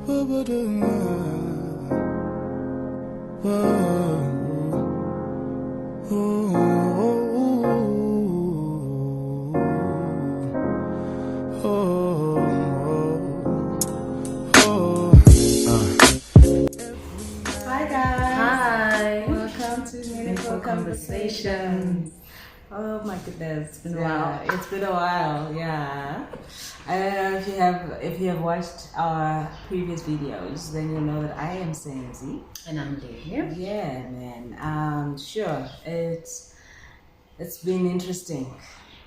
Conversations. Oh my goodness, it's been a while. It's been a while, yeah. I don't know if you have watched our previous videos, then you'll know that I am Senzi. And I'm Lele. Yeah, man. Sure. It's been interesting.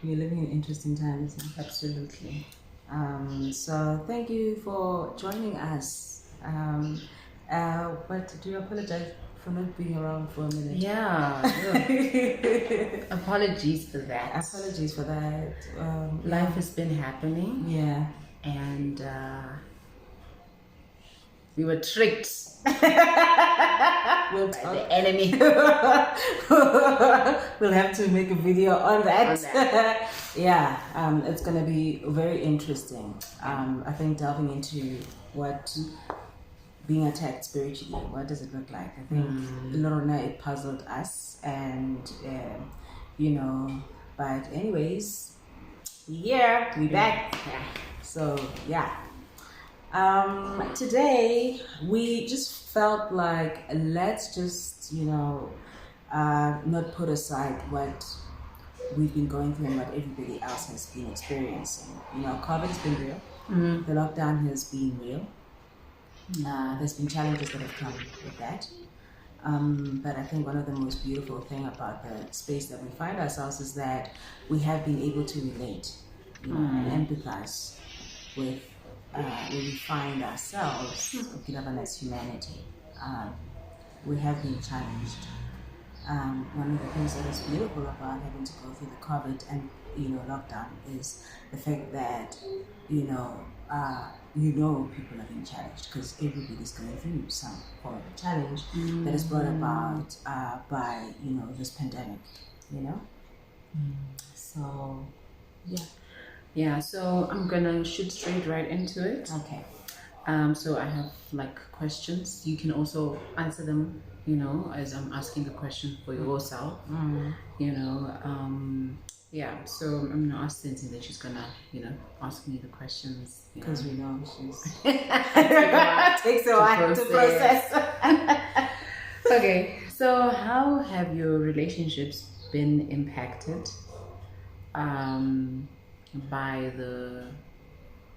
We're living in interesting times. Absolutely. So thank you for joining us. But do you apologize for not being around for a minute? Yeah. Apologies for that. Apologies for that. Life has been happening. Yeah. And we were tricked by the enemy. We'll have to make a video on that. Yeah. It's going to be very interesting. I think delving into what being attacked spiritually, what does it look like? I think Lorna, it puzzled us, and but anyways, yeah, we back. So yeah, today we just felt like let's just not put aside what we've been going through and what everybody else has been experiencing. COVID's been real. The lockdown has been real. There's been challenges that have come with that, but I think one of the most beautiful thing about the space that we find ourselves is that we have been able to relate, and empathize with where we find ourselves, as humanity. We have been challenged. One of the things that is beautiful about having to go through the COVID and lockdown is the fact that people are being challenged because everybody's going through some form of challenge that is brought about by this pandemic. So so I'm gonna shoot straight right into it. Okay. So I have questions. You can also answer them as I'm asking the question for yourself. So I'm gonna ask Senzi, that she's gonna ask me the questions because we know she's takes a while to process. Okay, so how have your relationships been impacted by the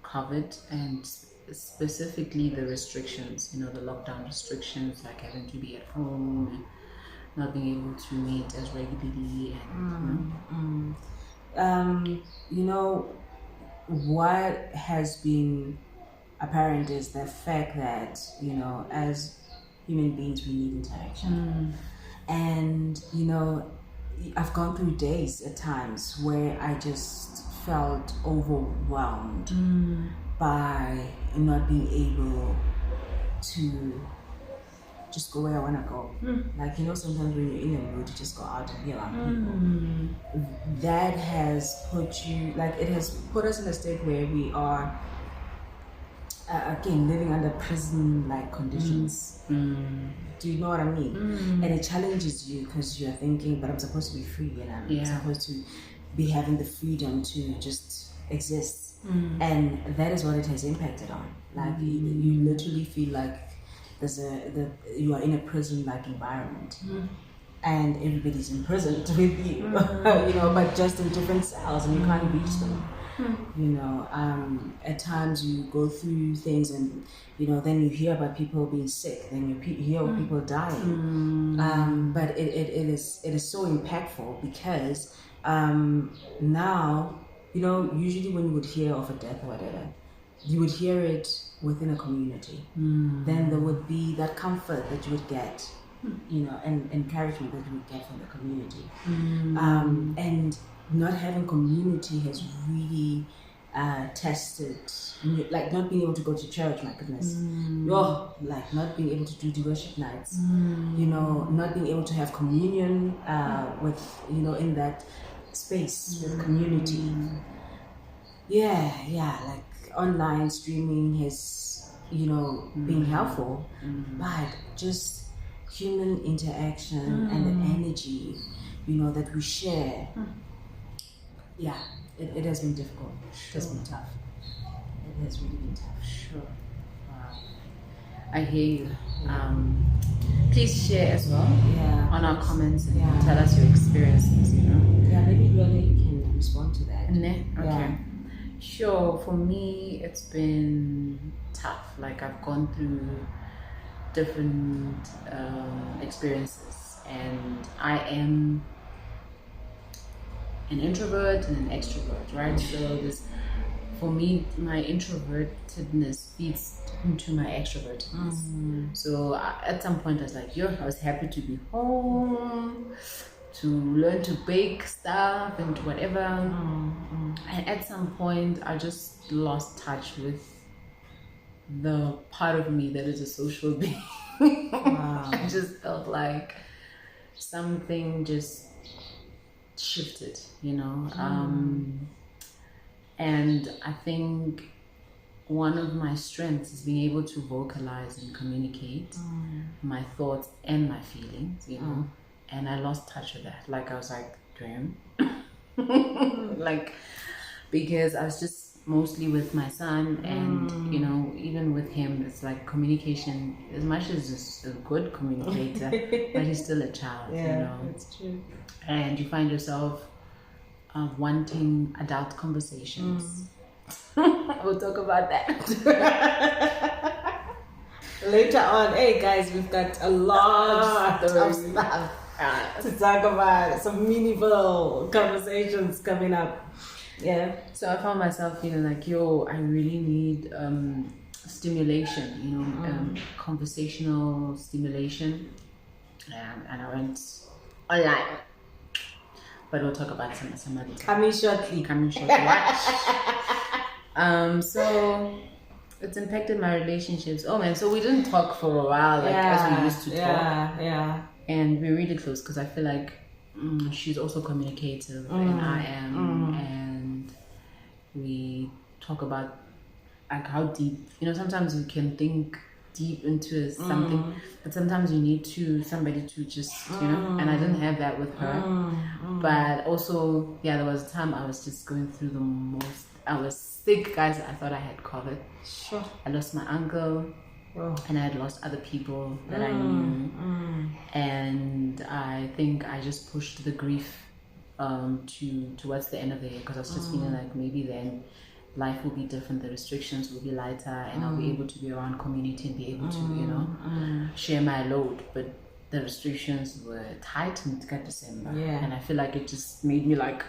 COVID and specifically the restrictions, the lockdown restrictions, like having to be at home and not being able to meet as regularly and what has been apparent is the fact that as human beings we need interaction, and I've gone through days at times where I just felt overwhelmed by not being able to just go where I want to go. Sometimes when you're in a mood to just go out and be around people, that has put you, it has put us in a state where we are again living under prison-like conditions. Do you know what I mean? And it challenges you because you're thinking, but I'm supposed to be free and I'm supposed to be having the freedom to just exist. And that is what it has impacted on. You literally feel like you are in a prison-like environment, and everybody's imprisoned with you, but just in different cells, and you can't reach them. At times you go through things, and then you hear about people being sick, then you hear of people dying. But it is so impactful because now usually when you would hear of a death or whatever, you would hear it within a community. Then there would be that comfort that you would get, and encouragement that you would get from the community. And not having community has really tested, not being able to go to church, my goodness. Not being able to do worship nights, not being able to have communion with, in that space with community. Online streaming has being helpful, but just human interaction and the energy, that we share. Yeah, it has been difficult. It has been tough. It has really been tough. Sure. Wow. I hear you. Please share as well on our comments and tell us your experiences, Yeah, maybe Lele, you can respond to that. Okay. Yeah. Sure. For me, it's been tough. Like, I've gone through different experiences, and I am an introvert and an extrovert, right? So for me, my introvertedness feeds into my extrovertedness. So at some point I was like, I was happy to be home, to learn to bake stuff and whatever. And at some point I just lost touch with the part of me that is a social being. I just felt like something just shifted, and I think one of my strengths is being able to vocalize and communicate my thoughts and my feelings, and I lost touch with that. Like, I was like, damn. Like, because I was just mostly with my son, and even with him, it's like communication, as much as he's a good communicator, but he's still a child. It's true. And you find yourself wanting adult conversations. We'll talk about that later on. Hey guys, we've got a lot of stuff to talk about, some meaningful conversations coming up. So I found myself feeling like, I really need stimulation, conversational stimulation, and I went online. But we'll talk about some other time. Coming shortly. So it's impacted my relationships. Oh man, so we didn't talk for a while, as we used to talk. And we're really close because I feel like she's also communicative, and I am, and we talk about like how deep. Sometimes you can think deep into something, but sometimes you need somebody to just and I didn't have that with her. But also, there was a time I was just going through the most. I was sick, guys. I thought I had COVID. Sure. I lost my uncle, and I had lost other people that I knew, and I think I just pushed the grief towards the end of the year, because I was just feeling like maybe then life will be different, the restrictions will be lighter, and I'll be able to be around community and be able to, share my load. But the restrictions were tightened at December, and I feel like it just made me like,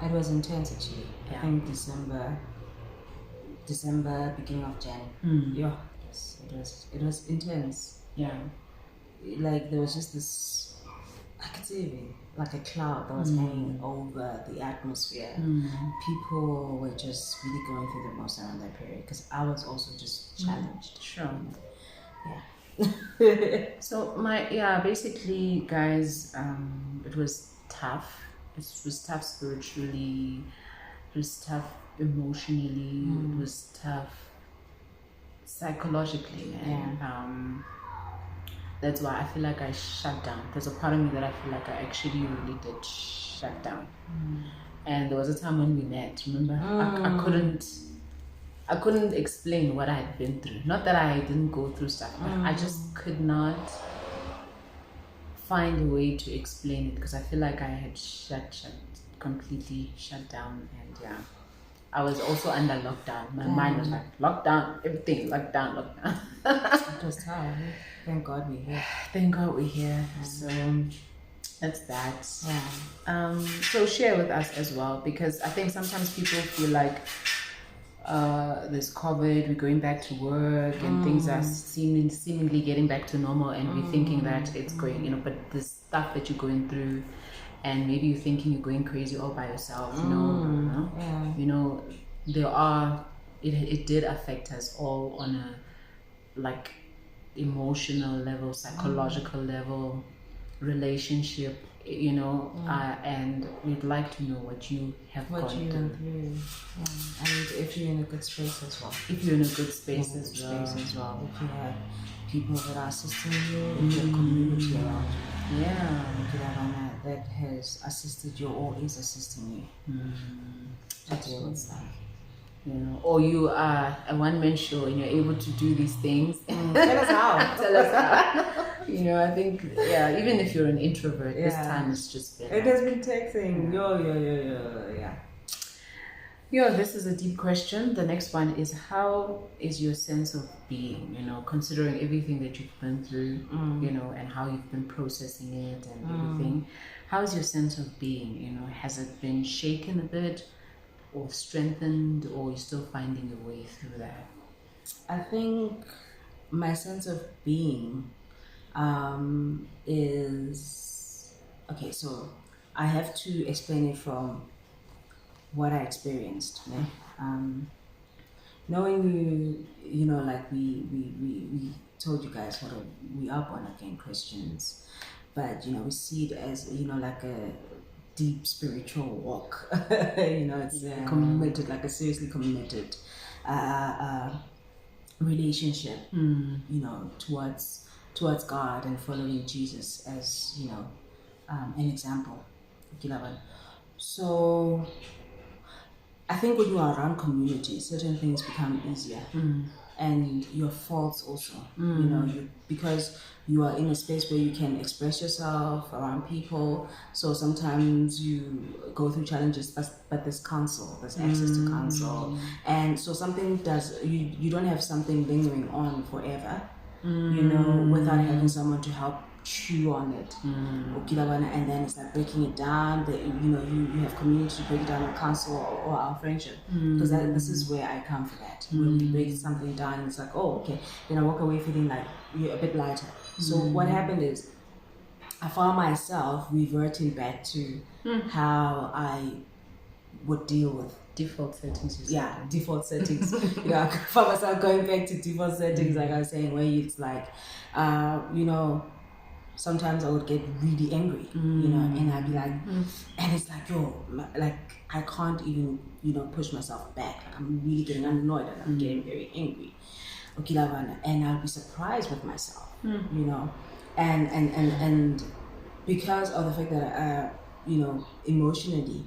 It was intense actually. I think December, beginning of Jan. It was intense. Like there was just this, I could see like a cloud that was hanging over the atmosphere. People were just really going through the most around that period, because I was also just challenged. Sure. So basically, guys, it was tough. It was tough spiritually. It was tough emotionally. It was tough psychologically, man. That's why I feel like I shut down. There's a part of me that I feel like I actually really did shut down. And there was a time when we met, remember? I couldn't explain what I had been through. Not that I didn't go through stuff, but I just could not find a way to explain it, because I feel like I had completely shut down. And I was also under lockdown. My mind was like, lockdown, everything, lockdown. It was tough. Thank God we're here. Thank God we're here. So that's that. So share with us as well, because I think sometimes people feel like there's COVID, we're going back to work, and things are seemingly getting back to normal, and we're thinking that it's going, but the stuff that you're going through, and maybe you're thinking you're going crazy all by yourself. It did affect us all on a emotional level, psychological level, relationship, and we'd like to know what you have What gone you through. went through, and if you're in a good space as well. If you're in a good space as well. If you have people that are assisting you, if you have community around you. Yeah. That has assisted you or is assisting you to deal with stuff. Or you are a one-man show and you're able to do these things. Tell us how. Tell us how. I think, even if you're an introvert, this time is just better. It has been taxing. Yeah, this is a deep question. The next one is, how is your sense of being, considering everything that you've been through, and how you've been processing it and everything. How is your sense of being? Has it been shaken a bit or strengthened, or you're still finding your way through that? I think my sense of being is... Okay, so I have to explain it from what I experienced. Knowing like we told you guys we are born again Christians, but we see it as like a deep spiritual walk. It's committed, like a seriously committed relationship, towards God and following Jesus as an example. So I think when you are around community, certain things become easier, and your faults also. Because you are in a space where you can express yourself around people. So sometimes you go through challenges, but there's counsel, there's access to counsel, and so something does. You don't have something lingering on forever, without having someone to help chew on it, and then it's like breaking it down. That you have community to break it down, or counsel, or our friendship, because this is where I come from. That when we break something down, it's like, oh, okay, then I walk away feeling like you're a bit lighter. So what happened is I found myself reverting back to how I would deal with default settings. Default settings. I found myself going back to default settings, like I was saying, where it's like, sometimes I would get really angry, and I'd be like, and it's like, like I can't even, push myself back. I'm really getting annoyed and I'm getting very angry. And I'll be surprised with myself, and because of the fact that emotionally,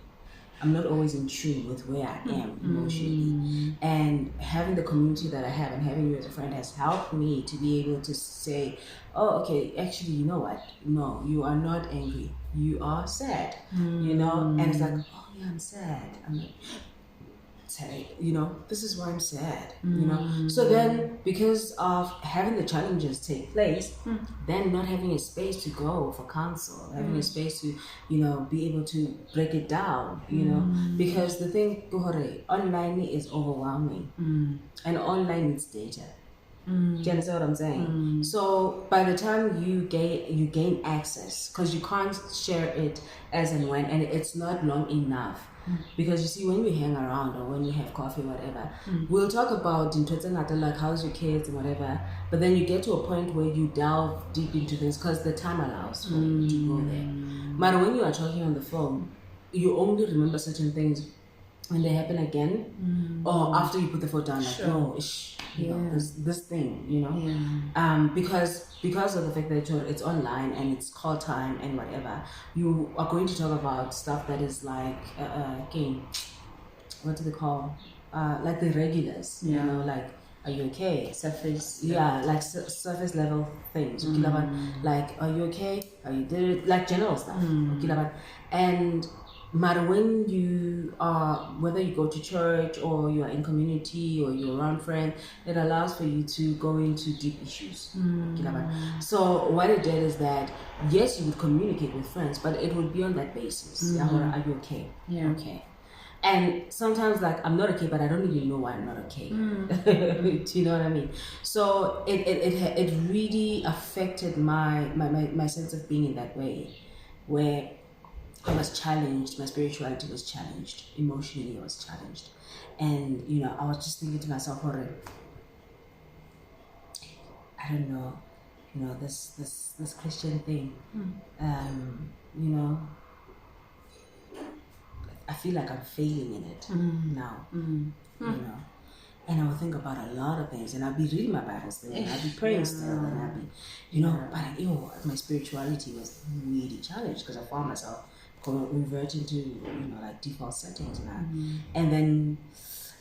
I'm not always in tune with where I am emotionally. And having the community that I have and having you as a friend has helped me to be able to say, oh, okay, actually, you know what? No, you are not angry. You are sad, And it's like, oh, yeah, I'm sad. I'm like, sad, this is why I'm sad, So then, because of having the challenges take place, then not having a space to go for counsel, having a space to, be able to break it down, because the thing, online is overwhelming, and online needs data. Do you understand what I'm saying? So by the time you gain access, because you can't share it as and when, and it's not long enough. Because you see, when we hang around or when we have coffee, whatever, we'll talk about like how's your kids and whatever, but then you get to a point where you delve deep into things because the time allows for you to go there. But when you are talking on the phone, you only remember certain things when they happen again, or after you put the phone down, like, this thing, because of the fact that it's online and it's call time and whatever, you are going to talk about stuff that is like, again, what do they call, like the regulars, like, are you okay? Surface. Like surface level things. Like, are you okay? Are you did like general stuff. And matter when you are, whether you go to church or you are in community or you're around friends, it allows for you to go into deep issues. So what it did is that, yes, you would communicate with friends, but it would be on that basis. Are you okay? Okay. And sometimes, like, I'm not okay, but I don't even know why I'm not okay. Do you know what I mean? So it really affected my sense of being in that way, where I was challenged, my spirituality was challenged, emotionally I was challenged. And, I was just thinking to myself, I don't know, you know, this Christian thing. You know, I feel like I'm failing in it now. You know, and I would think about a lot of things, and I'll be reading my Bible still, and I'll be praying still, and I'll be, you know, but my spirituality was really challenged because I found myself reverting to, you know, like default settings and then,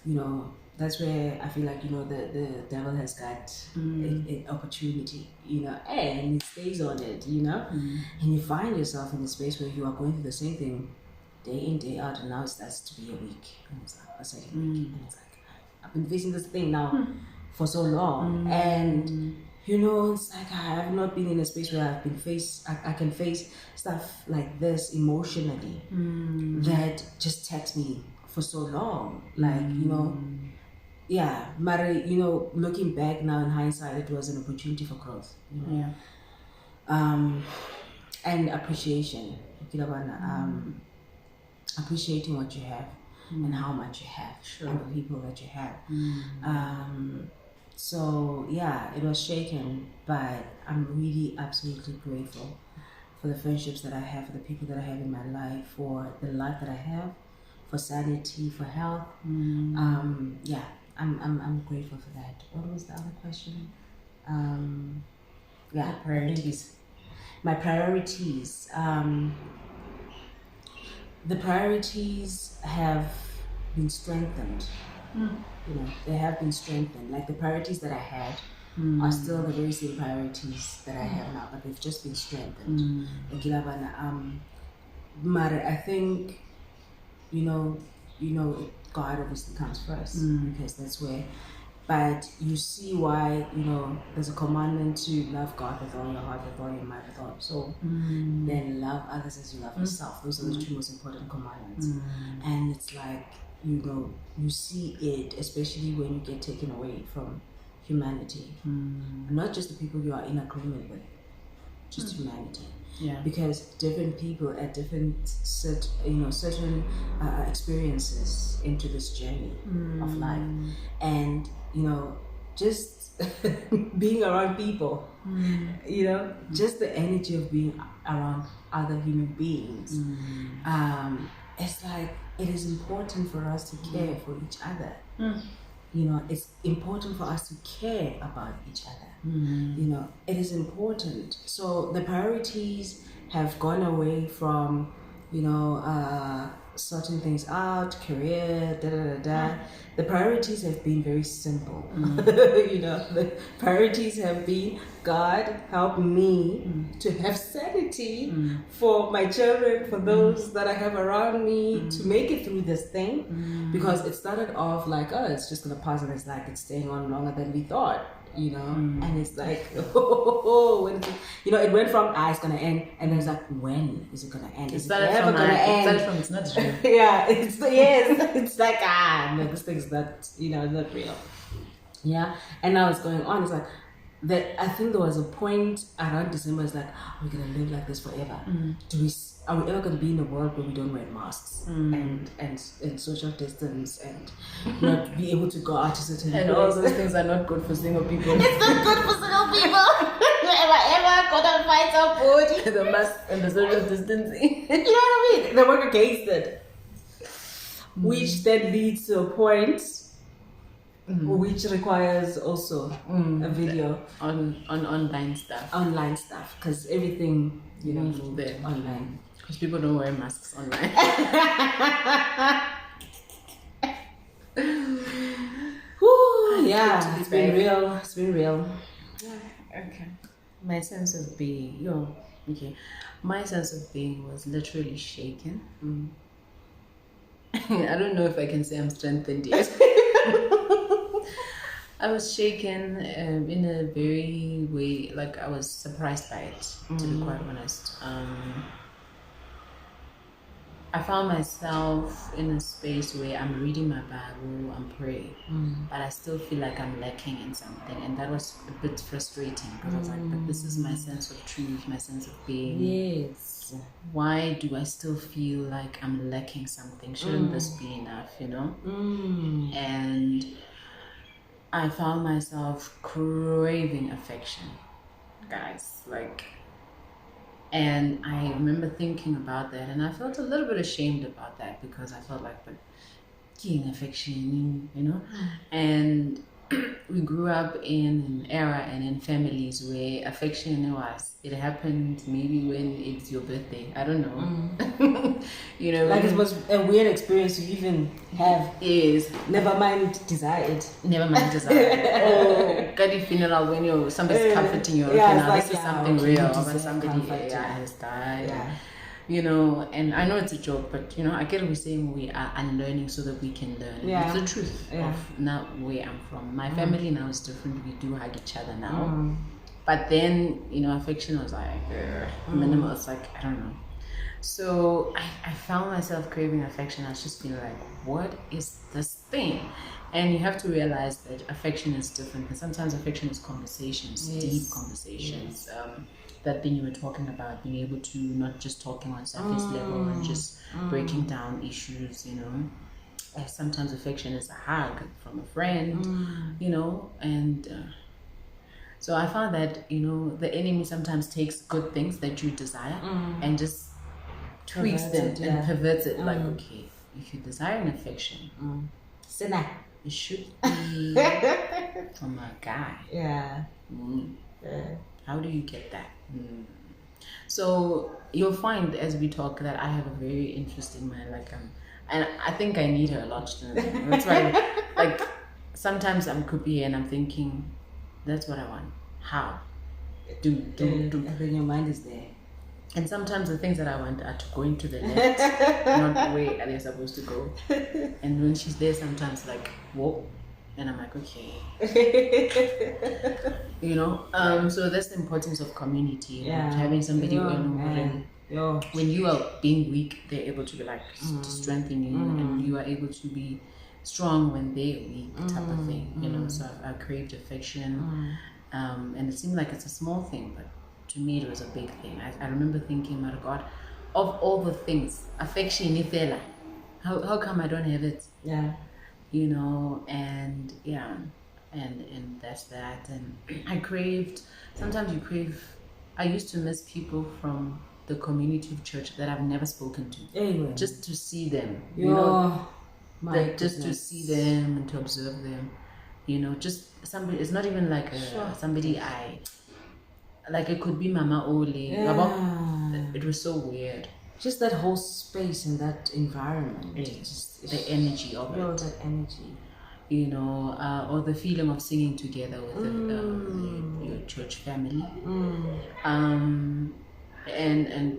you know, that's where I feel like, you know, the devil has got an opportunity, you know, and he stays on it, you know, and you find yourself in a space where you are going through the same thing day in, day out, and now it starts to be a week, and it's like a second week, and it's like, I've been facing this thing now for so long, and you know, it's like I have not been in a space where I've been I can face stuff like this emotionally that just takes me for so long, like, you know. Yeah, but you know, looking back now in hindsight, it was an opportunity for growth, you know? And appreciation. Appreciating what you have and how much you have, and the people that you have. So yeah, it was shaken, but I'm really absolutely grateful for the friendships that I have, for the people that I have in my life, for the life that I have, for sanity, for health. Yeah, I'm grateful for that. What was the other question? Yeah, Priorities. My priorities. The priorities have been strengthened. You know, they have been strengthened. Like the priorities that I had are still the very same priorities that I have now, but they've just been strengthened. But I think, you know, God obviously comes first because that's where. But you see why, you know, there's a commandment to love God with all your heart, with all your mind, with all your soul. Then love others as you love yourself. Those are the two most important commandments. And it's like, you know, you see it, especially when you get taken away from humanity. Not just the people you are in agreement with, just humanity. Yeah. Because different people at different certain experiences into this journey of life, and you know, just being around people, you know, just the energy of being around other human beings. It's like it is important for us to care for each other. You know, it's important for us to care about each other. You know, it is important. So the priorities have gone away from, you know, sorting things out, career, The priorities have been very simple. You know, the priorities have been, God, help me to have sanity for my children, for those that I have around me, to make it through this thing. Because it started off like, oh, it's just gonna pass, and it's like it's staying on longer than we thought. You know, and it's like, when is it? You know, it went from it's gonna end, and then it's like, when is it gonna end? Is it ever gonna end? It's not true. Yeah, it's like no, this thing's not, you know, not real. Yeah, and now it's going on. It's like that. I think there was a point around December. It's like, are we gonna live like this forever? Are we ever gonna be in a world where we don't wear masks and social distance and not be able to go out to certain and all those things are not good for single people. It's not good for single people. Am I ever gonna find somebody? The mask and the social distancing. You know what I mean? They work against it. Which then leads to a point which requires also a video on online stuff. Online stuff, because everything, you know, moved there online. Because people don't wear masks online. Whew, yeah, it's been real. It's been real. Okay. My sense of being, my sense of being was literally shaken. I don't know if I can say I'm strengthened yet. I was shaken in a very way, like I was surprised by it, to be quite honest. I found myself in a space where I'm reading my Bible, I'm praying, but I still feel like I'm lacking in something, and that was a bit frustrating because I was like, but this is my sense of truth, my sense of being. Yes. Why do I still feel like I'm lacking something? Shouldn't this be enough, you know? And I found myself craving affection. guys. Like, and I remember thinking about that, and I felt a little bit ashamed about that because I felt like, but king affection, you know, and we grew up in an era and in families where affection it happened maybe when it's your birthday. I don't know. You know, like it was a weird experience to even have. Is never mind desired. Oh, got funeral when somebody's comforting you. Yeah, now like, this is something real when somebody comfort, has died. Yeah. You know, and I know it's a joke, but you know, I get what we're saying. We are unlearning so that we can learn. Yeah. It's the truth of now where I'm from. My family now is different. We do hug each other now. But then, you know, affection was like minimal. It's like, I don't know. So I found myself craving affection. I was just feeling like, what is this thing? And you have to realize that affection is different. And sometimes affection is conversations, deep conversations. That thing you were talking about, being able to not just talking on surface level and just breaking down issues, you know. Sometimes affection is a hug from a friend, you know, and so I found that, you know, the enemy sometimes takes good things that you desire and just tweaks them and perverts it. Like, okay, if you desire an affection, Sinner. it should be from a guy. Yeah. How do you get that? So you'll find as we talk that I have a very interesting mind, like and I think I need her a lot. That's why, like, sometimes I'm could be and I'm thinking, that's what I want. How? Do. And then your mind is there. And sometimes the things that I want are to go into the left, not the way they're supposed to go. And when she's there, sometimes like, whoa. And I'm like, okay. You know, so that's the importance of community. Yeah. Having somebody when you are being weak, they're able to be like to strengthen you, and you are able to be strong when they're weak, type of thing. You know, so I craved affection, and it seemed like it's a small thing, but to me it was a big thing. I remember thinking, my God, of all the things, affection, how come I don't have it? Yeah. You know, and and that's that. And I craved, sometimes you crave, I used to miss people from the community of church that I've never spoken to. Anyway. Just to see them, you know, just to see them and to observe them, you know, just somebody, it's not even like somebody like it could be Mama Ole. It was so weird. Just that whole space and that environment. Just the energy of it. That energy. You know, or the feeling of singing together with your church family. And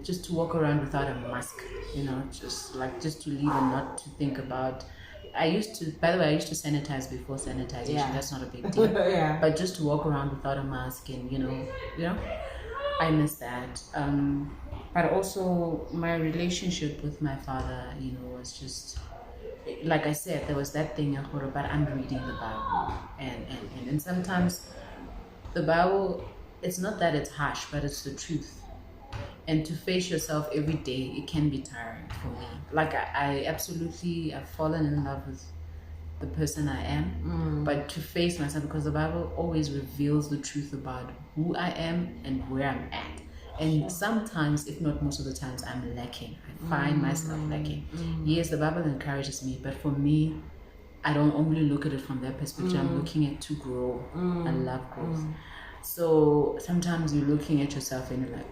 just to walk around without a mask, you know, just to leave and not to think about. By the way, I used to sanitize before sanitization. Yeah. That's not a big deal. Yeah. But just to walk around without a mask and, you know, I miss that. But also my relationship with my father, you know, was just, like I said, there was that thing, but I'm reading the Bible. And sometimes the Bible, it's not that it's harsh, but it's the truth. And to face yourself every day, it can be tiring for me. Like I've fallen in love with the person I am, but to face myself, because the Bible always reveals the truth about who I am and where I'm at. And sometimes, if not most of the times, I'm lacking. I find myself lacking. Yes, the Bible encourages me, but for me, I don't only look at it from that perspective. I'm looking at to grow and love growth. So sometimes you're looking at yourself and you're like,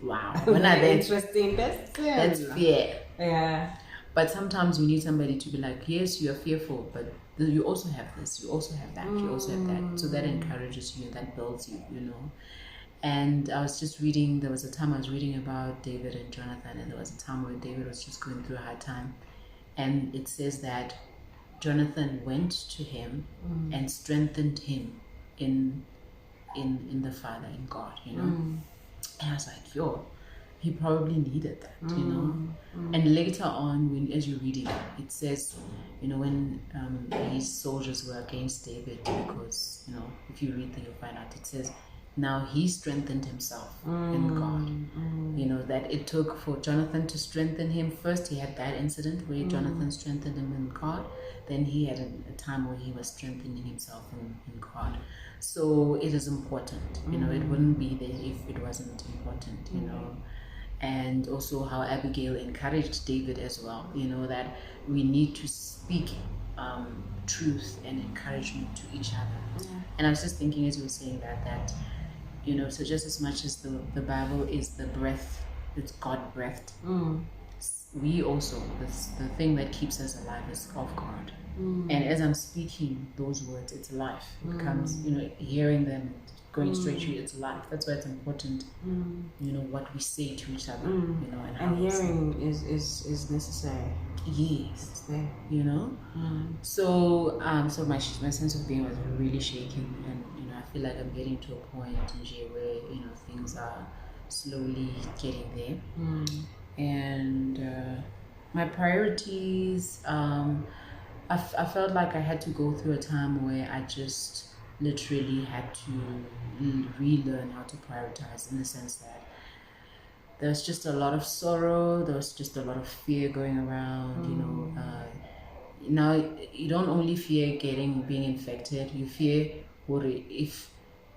wow. When are they interesting? That's fear. Yeah. But sometimes you need somebody to be like, yes, you are fearful, but you also have this, you also have that, you also have that. So that encourages you, that builds you, you know. And I was just reading, there was a time I was reading about David and Jonathan, and there was a time where David was just going through a hard time. And it says that Jonathan went to him and strengthened him in the Father, in God, you know. And I was like, he probably needed that, you know. And later on, as you're reading, it says, you know, when his soldiers were against David, because, you know, if you read that, you'll find out, it says, now he strengthened himself in God. You know, that it took for Jonathan to strengthen him. First he had that incident where Jonathan strengthened him in God. Then he had a time where he was strengthening himself in God. So it is important. You know, it wouldn't be there if it wasn't important, you know. And also how Abigail encouraged David as well, you know, that we need to speak truth and encouragement to each other. And I was just thinking as you were saying that you know, so just as much as the Bible is the breath, it's God breathed, we also, the thing that keeps us alive is of God. And as I'm speaking those words, it's life. It comes, you know, hearing them and going straight to you, it's life. That's why it's important, you know, what we say to each other, you know, and how and hearing is necessary. Yes, It's there. you know. So so my sense of being was really shaken, and you know, I feel like I'm getting to a point in Yeay where, you know, things are slowly getting there. And my priorities, I felt like I had to go through a time where I just literally had to relearn how to prioritize, in the sense that there's just a lot of sorrow, there's just a lot of fear going around, you know. Now you don't only fear being infected, you fear what if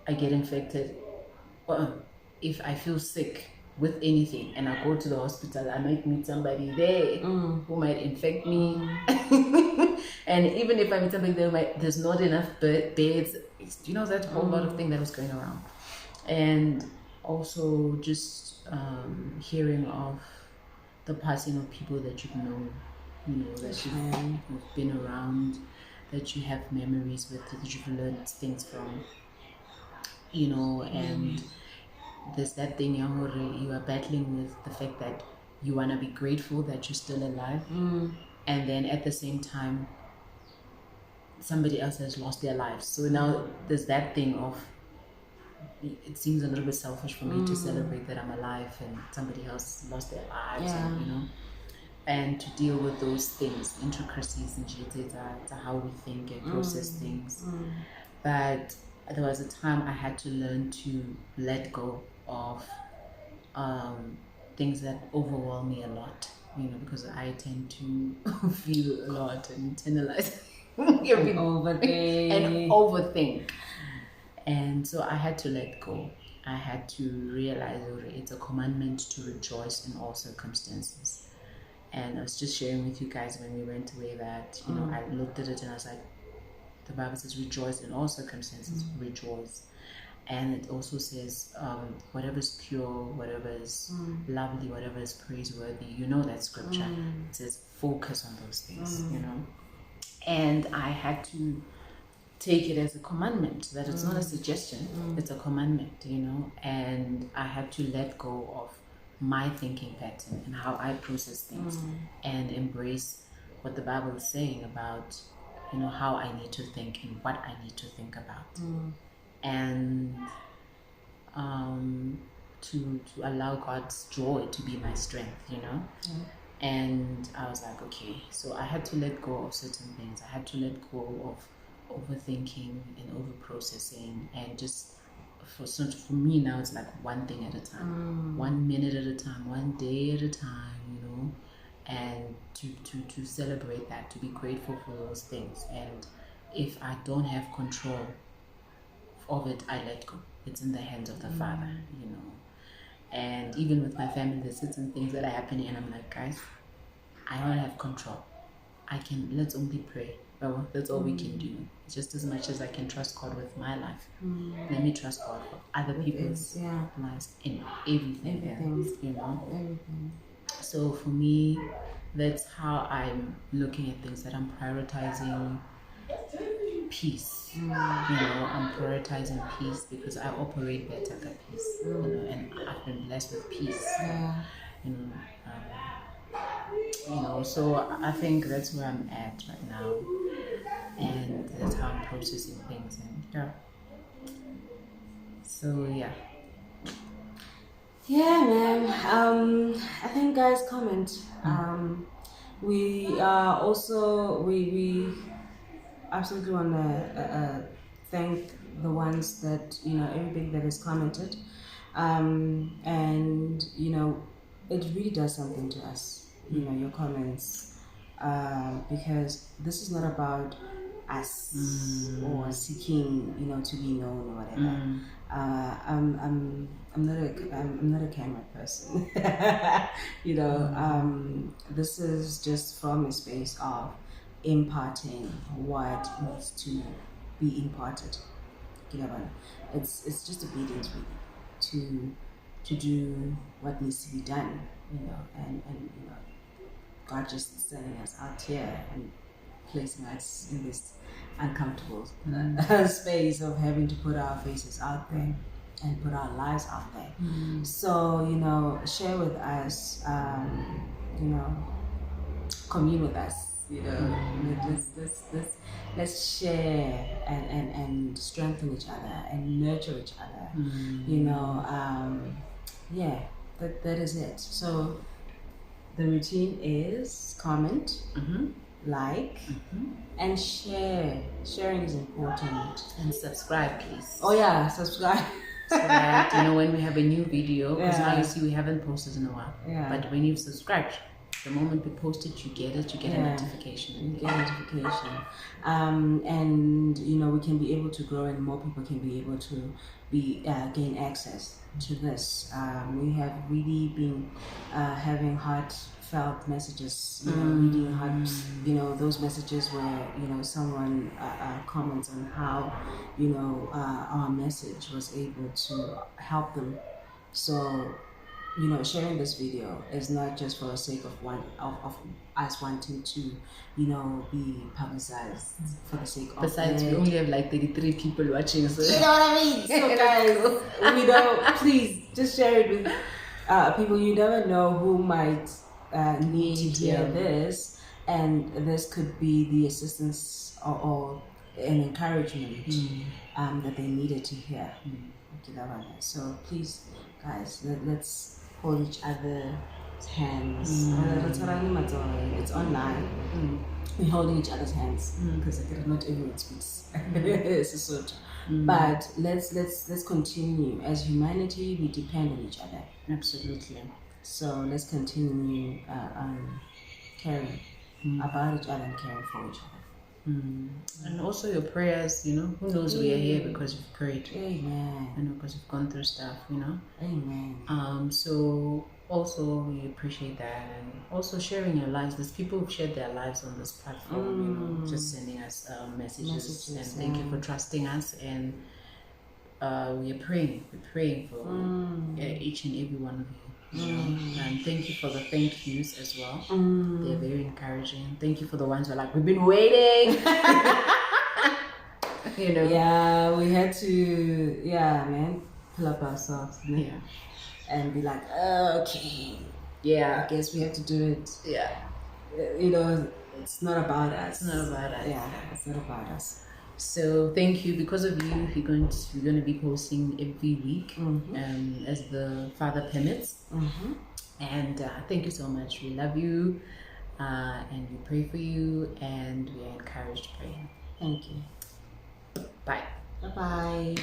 I get infected, if I feel sick with anything and I go to the hospital, I might meet somebody there who might infect me. And even if I meet somebody there, there's not enough beds. You know, that whole lot of thing that was going around. And also just hearing of the passing of people that you've known, you know, that you've been around, that you have memories with, that you've learned things from, you know. And there's that thing, you are battling with the fact that you want to be grateful that you're still alive, and then at the same time somebody else has lost their lives. So now there's that thing of, it seems a little bit selfish for me to celebrate that I'm alive and somebody else lost their lives, and, you know, and to deal with those things, intricacies and to how we think and process things. But there was a time I had to learn to let go of things that overwhelm me a lot, you know, because I tend to feel a lot and internalize And overthink. And so I had to let go. I had to realize it's a commandment to rejoice in all circumstances. And I was just sharing with you guys when we went away that, you know, I looked at it and I was like, the Bible says rejoice in all circumstances, rejoice. And it also says whatever is pure, whatever is lovely, whatever is praiseworthy, you know that scripture. It says focus on those things, you know. And I had to take it as a commandment, that it's not a suggestion, it's a commandment, you know. And I had to let go of my thinking pattern and how I process things, and embrace what the Bible is saying about, you know, how I need to think and what I need to think about. And to allow God's joy to be my strength, you know. And I was like, okay, so I had to let go of certain things. I had to let go of overthinking and over processing, and just for me now it's like one thing at a time, 1 minute at a time, 1 day at a time, you know. And to celebrate that, to be grateful for those things. And if I don't have control of it, I let go. It's in the hands of the Father, you know. And even with my family, there's certain things that are happening and I'm like, guys, I don't have control. Let's only pray. Well, that's all we can do. Just as much as I can trust God with my life, let me trust God for other people's lives in everything else, you know. Everything. So for me, that's how I'm looking at things, that I'm prioritizing peace. You know, I'm prioritizing peace because I operate better at peace. You know, and I've been blessed with peace. You know, so I think that's where I'm at right now, and that's how I'm processing things. And so yeah, man. I think guys comment. We are also we absolutely want to thank the ones that, everybody that has commented. And, it really does something to us, your comments. Because this is not about us or seeking, to be known or whatever. I'm not a camera person. This is just from a space of imparting what needs to be imparted. It's just obedience really to do what needs to be done. And God just sending us out here and placing us in this uncomfortable space of having to put our faces out there and put our lives out there. So, share with us, commune with us, let's share and strengthen each other and nurture each other. That is it. So the routine is comment, like, and share. Sharing is important. And subscribe, please. Oh yeah, subscribe. So that, when we have a new video, because now you see we haven't posted in a while. But when you've subscribed, the moment we post it, you get a notification. You get a notification. And, we can be able to grow and more people can be able to gain access to this. We have really been having heartfelt messages, reading those messages where, someone comments on how, our message was able to help them. So, sharing this video is not just for the sake of us wanting to, be publicized for the sake of. Besides, we only have like 33 people watching, so you know what I mean. So guys, please just share it with people. You never know who might need to hear this, and this could be the assistance or an encouragement that they needed to hear. So please, guys, let's hold each other's hands. It's online. We're holding each other's hands because not everyone speaks. But let's continue. As humanity, we depend on each other. Absolutely. So let's continue caring about each other and caring for each other. And also your prayers, who knows we are here because you've prayed. Amen. Because you've gone through stuff, Amen. So also we appreciate that, and also sharing your lives. There's people who've shared their lives on this platform, just sending us messages, and thank you for trusting us. And we are praying. We're praying for each and every one of you. And thank you for the thank yous as well. They're very encouraging. Thank you for the ones who are like, we've been waiting. Yeah, we had to pull up ourselves and be like, okay, I guess we have to do it. It's not about us. It's not about us. It's not about us. So thank you. Because of you, we're going to be posting every week, as the Father permits. And thank you so much. We love you, and we pray for you, and we are encouraged by you. Thank you. Bye. Bye-bye.